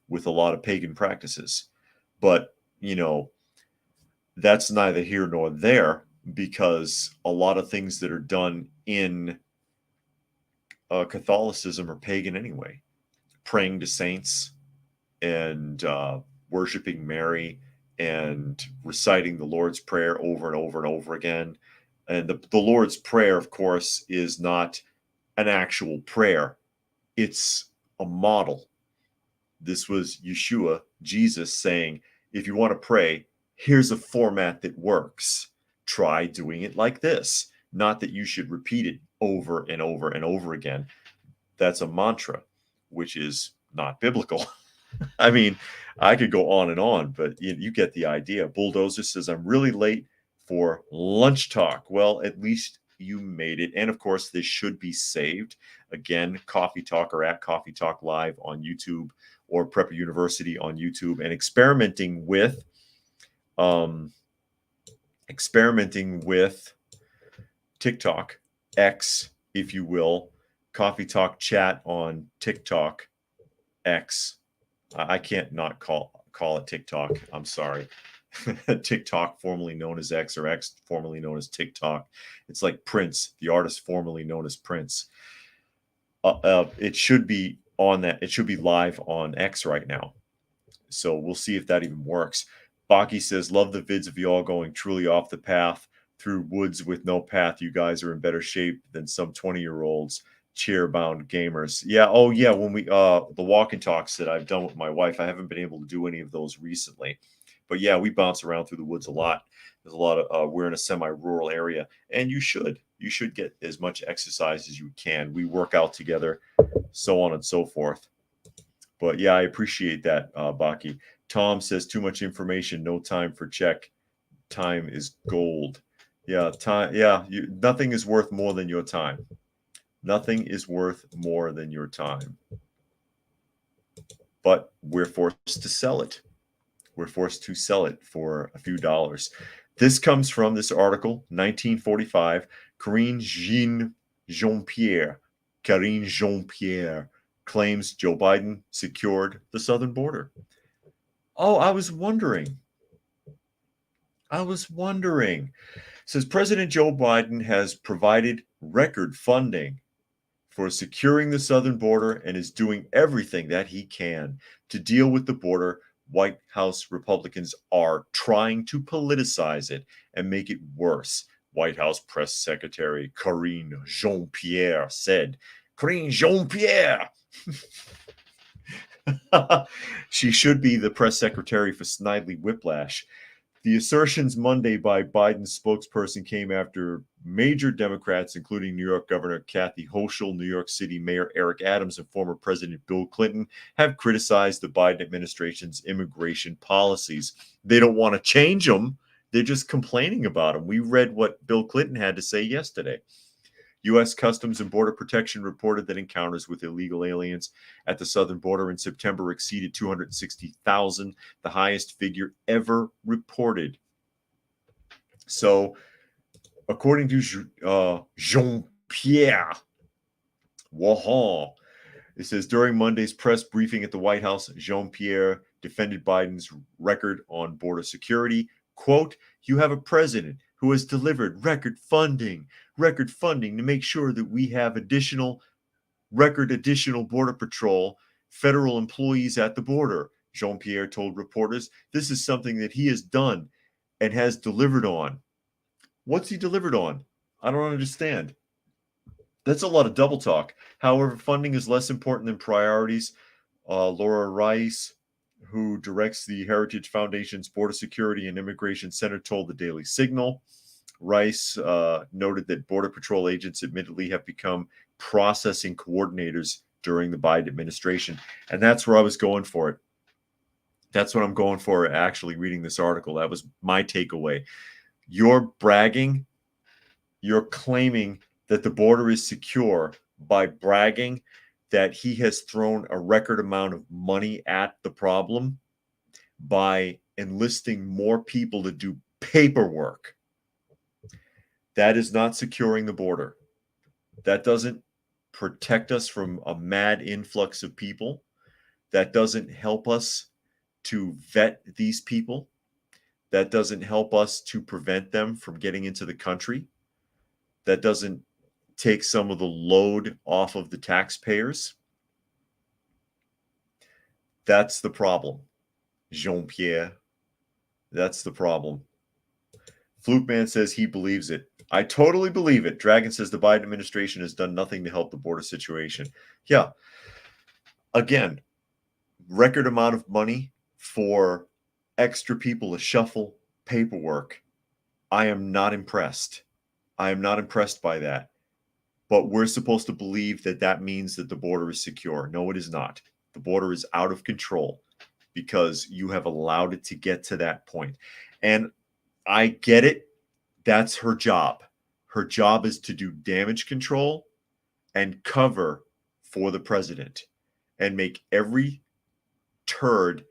with a lot of pagan practices. But, that's neither here nor there, because a lot of things that are done in Catholicism are pagan anyway. Praying to saints and worshiping Mary and reciting the Lord's Prayer over and over and over again. And the Lord's Prayer, of course, is not an actual prayer. It's a model. This was Yeshua, Jesus, saying, if you want to pray, here's a format that works. Try doing it like this. Not that you should repeat it over and over and over again. That's a mantra, which is not biblical. I mean, I could go on and on, but you get the idea. Bulldozer says, I'm really late for lunch talk. Well, at least you made it. And of course, this should be saved. Again, Coffee Talk or at Coffee Talk Live on YouTube, or Prepper University on YouTube, and experimenting with TikTok, X, if you will, Coffee Talk Chat on TikTok, X. I can't not call it TikTok. I'm sorry. TikTok, formerly known as X, or X, formerly known as TikTok. It's like Prince, the artist formerly known as Prince. It should be on that. It should be live on X right now. So we'll see if that even works. Baki says, love the vids of y'all going truly off the path through woods with no path. You guys are in better shape than some 20-year-olds chair-bound gamers. Yeah, oh yeah, when we the walk and talks that I've done with my wife, I haven't been able to do any of those recently. But yeah, we bounce around through the woods a lot. There's a lot of we're in a semi-rural area, and you should get as much exercise as you can. We work out together, so on and so forth. But yeah, I appreciate that, Baki. Tom says too much information, no time for check. Time is gold. Yeah, time. Yeah, nothing is worth more than your time. Nothing is worth more than your time. But we're forced to sell it. We're forced to sell it for a few dollars. This comes from this article, 1945. Jean-Pierre Karine Jean-Pierre claims Joe Biden secured the southern border. Oh, I was wondering. It says President Joe Biden has provided record funding for securing the southern border and is doing everything that he can to deal with the border. White House Republicans are trying to politicize it and make it worse. White House Press Secretary Karine Jean-Pierre said. Karine Jean-Pierre! She should be the press secretary for Snidely Whiplash. The assertions Monday by Biden's spokesperson came after major Democrats, including New York Governor Kathy Hochul, New York City Mayor Eric Adams, and former President Bill Clinton, have criticized the Biden administration's immigration policies. They don't want to change them. They're just complaining about them. We read what Bill Clinton had to say yesterday. U.S. Customs and Border Protection reported that encounters with illegal aliens at the southern border in September exceeded 260,000, the highest figure ever reported. So, according to Jean-Pierre Wahan, it says during Monday's press briefing at the White House, Jean-Pierre defended Biden's record on border security. Quote, you have a president who has delivered record funding to make sure that we have additional Border Patrol federal employees at the border. Jean-Pierre told reporters this is something that he has done and has delivered on. What's he delivered on? I don't understand. That's a lot of double talk. However, funding is less important than priorities. Laura Rice, who directs the Heritage Foundation's Border Security and Immigration Center, told the Daily Signal. Rice noted that Border Patrol agents admittedly have become processing coordinators during the Biden administration. And that's where I was going for it. That's what I'm going for actually reading this article. That was my takeaway. You're bragging, you're claiming that the border is secure by bragging that he has thrown a record amount of money at the problem by enlisting more people to do paperwork. That is not securing the border. That doesn't protect us from a mad influx of people. That doesn't help us to vet these people. That doesn't help us to prevent them from getting into the country. That doesn't take some of the load off of the taxpayers. That's the problem, Jean-Pierre. That's the problem. Fluke Man says he believes it. I totally believe it. Dragon says the Biden administration has done nothing to help the border situation. Yeah. Again, record amount of money for extra people to shuffle paperwork. I am not impressed. I am not impressed by that. But we're supposed to believe that that means that the border is secure. No, it is not. The border is out of control because you have allowed it to get to that point. And I get it. That's her job. Her job is to do damage control and cover for the president and make every turd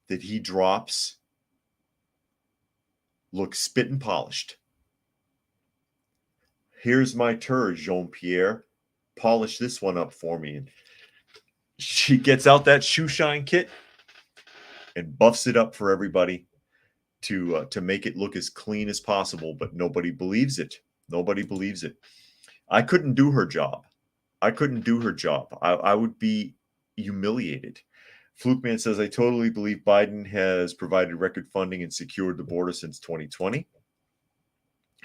that he drops look spit and polished. Here's my turd, Jean-Pierre. Polish this one up for me. And she gets out that shoe shine kit and buffs it up for everybody to make it look as clean as possible, but nobody believes it. Nobody believes it. I couldn't do her job. I would be humiliated. Flukeman says, I totally believe Biden has provided record funding and secured the border since 2020.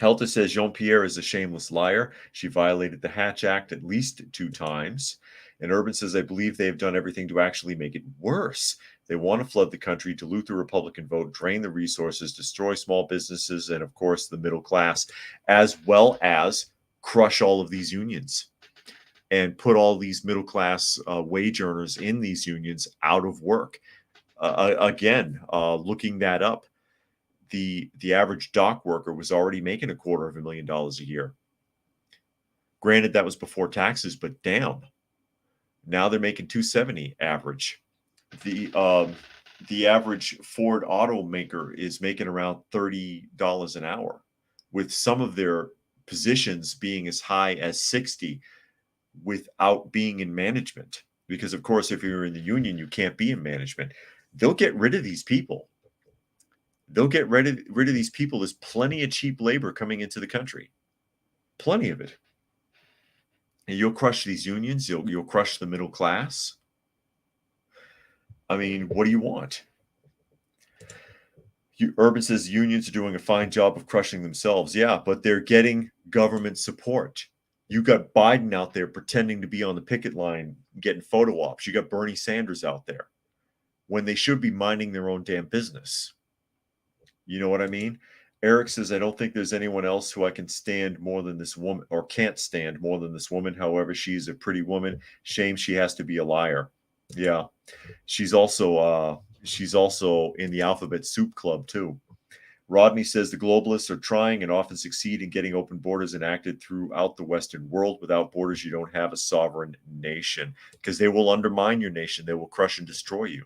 Helta says Jean-Pierre is a shameless liar. She violated the Hatch Act at least 2 times. And Urban says, I believe they have done everything to actually make it worse. They want to flood the country, dilute the Republican vote, drain the resources, destroy small businesses, and of course the middle class, as well as crush all of these unions and put all these middle class wage earners in these unions out of work. Again, looking that up, the average dock worker was already making $250,000 a year. Granted, that was before taxes, but damn, now they're making $270 average. The average Ford automaker is making around $30 an hour, with some of their positions being as high as 60 without being in management. Because of course, if you're in the union, you can't be in management. They'll get rid of these people. They'll get rid of these people. There's plenty of cheap labor coming into the country. Plenty of it. And you'll crush these unions. You'll crush the middle class. I mean, what do you want? Urban says unions are doing a fine job of crushing themselves. Yeah, but they're getting government support. You got Biden out there pretending to be on the picket line, getting photo ops. You got Bernie Sanders out there when they should be minding their own damn business. You know what I mean? Eric says, I don't think there's anyone else who I can stand more than this woman, or can't stand more than this woman. However, she's a pretty woman. Shame she has to be a liar. Yeah. She's also in the Alphabet Soup Club too. Rodney says the globalists are trying and often succeed in getting open borders enacted throughout the Western world. Without borders, you don't have a sovereign nation, because they will undermine your nation. They will crush and destroy you.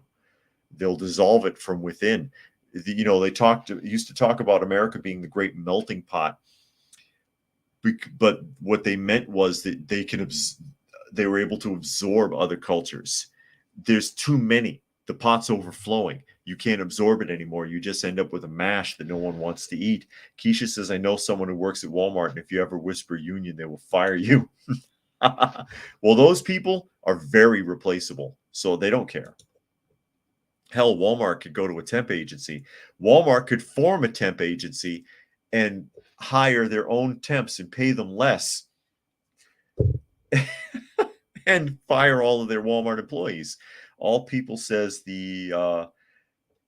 They'll dissolve it from within. You know, they used to talk about America being the great melting pot, but what they meant was that they were able to absorb other cultures. There's too many. The pot's overflowing. You can't absorb it anymore. You just end up with a mash that no one wants to eat. Keisha says, I know someone who works at Walmart, and if you ever whisper union, they will fire you. Well, those people are very replaceable, so they don't care. Hell, Walmart could go to a temp agency. Walmart could form a temp agency and hire their own temps and pay them less and fire all of their Walmart employees. All People says the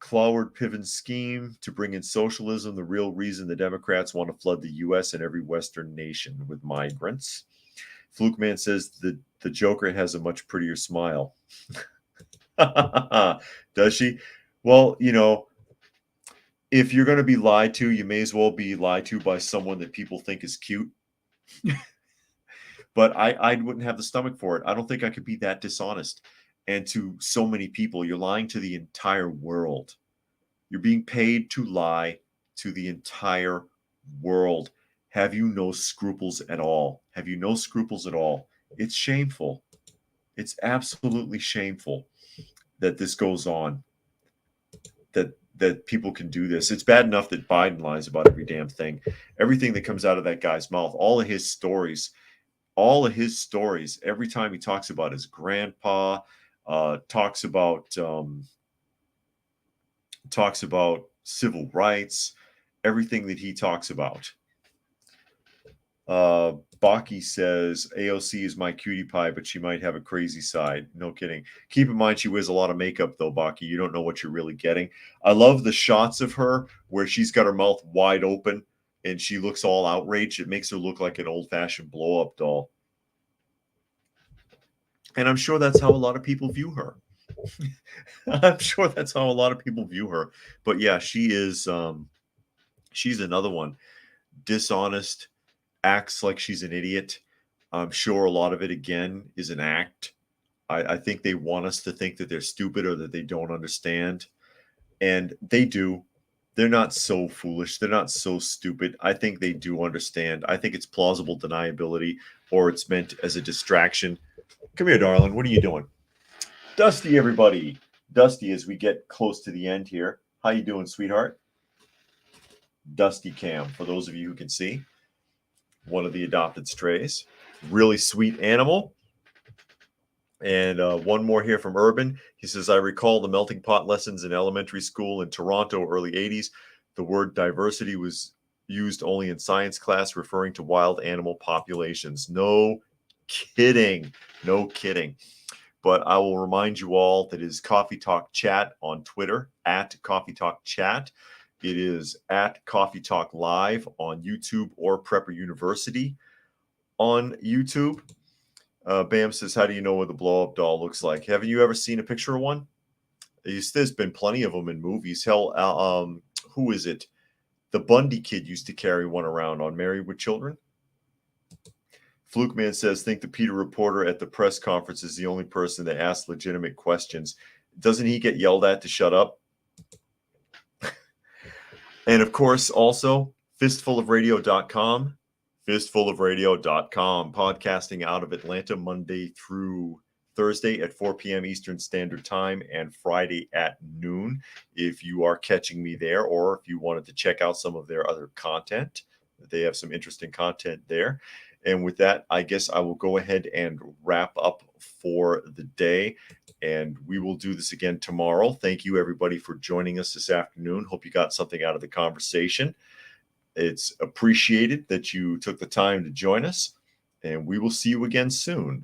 Cloward Piven scheme to bring in socialism, the real reason the Democrats want to flood the U.S. and every Western nation with migrants. Flukeman says the Joker has a much prettier smile. Does she? Well, you know, if you're going to be lied to, you may as well be lied to by someone that people think is cute. But I wouldn't have the stomach for it. I don't think I could be that dishonest. And to so many people, you're lying to the entire world. You're being paid to lie to the entire world. Have you no scruples at all? Have you no scruples at all? It's shameful. It's absolutely shameful that this goes on, that people can do this. It's bad enough that Biden lies about every damn thing. Everything that comes out of that guy's mouth, all of his stories, every time he talks about his grandpa, talks about civil rights, everything that he talks about. Baki says AOC is my cutie pie, but she might have a crazy side. No kidding. Keep in mind she wears a lot of makeup though, Baki. You don't know what you're really getting. I love the shots of her where she's got her mouth wide open and she looks all outraged. It makes her look like an old-fashioned blow-up doll. And I'm sure that's how a lot of people view her. I'm sure that's how a lot of people view her. But yeah, she is she's another one. Dishonest, acts like she's an idiot. I'm sure a lot of it, again, is an act. I think they want us to think that they're stupid or that they don't understand. And they do. They're not so foolish. They're not so stupid. I think they do understand. I think it's plausible deniability, or it's meant as a distraction. Come here, darling. What are you doing? Dusty, everybody. Dusty, as we get close to the end here. How you doing, sweetheart? Dusty Cam, for those of you who can see. One of the adopted strays. Really sweet animal. And one more here from Urban. He says, I recall the melting pot lessons in elementary school in Toronto, early 80s. The word diversity was used only in science class, referring to wild animal populations. No kidding. No kidding. But I will remind you all that it is Coffee Talk Chat on Twitter, at Coffee Talk Chat. It is at Coffee Talk Live on YouTube or Prepper University on YouTube. Bam says, how do you know what the blow-up doll looks like? Haven't you ever seen a picture of one? There's been plenty of them in movies. Hell, who is it? The Bundy kid used to carry one around on Married with Children. Fluke Man says, think the Peter reporter at the press conference is the only person that asks legitimate questions. Doesn't he get yelled at to shut up? And of course, also, fistfulofradio.com. Fistfulofradio.com, podcasting out of Atlanta Monday through Thursday at 4 p.m. Eastern Standard Time and Friday at noon. If you are catching me there, or if you wanted to check out some of their other content, they have some interesting content there. And with that, I guess I will go ahead and wrap up for the day. And we will do this again tomorrow. Thank you, everybody, for joining us this afternoon. Hope you got something out of the conversation. It's appreciated that you took the time to join us, and we will see you again soon.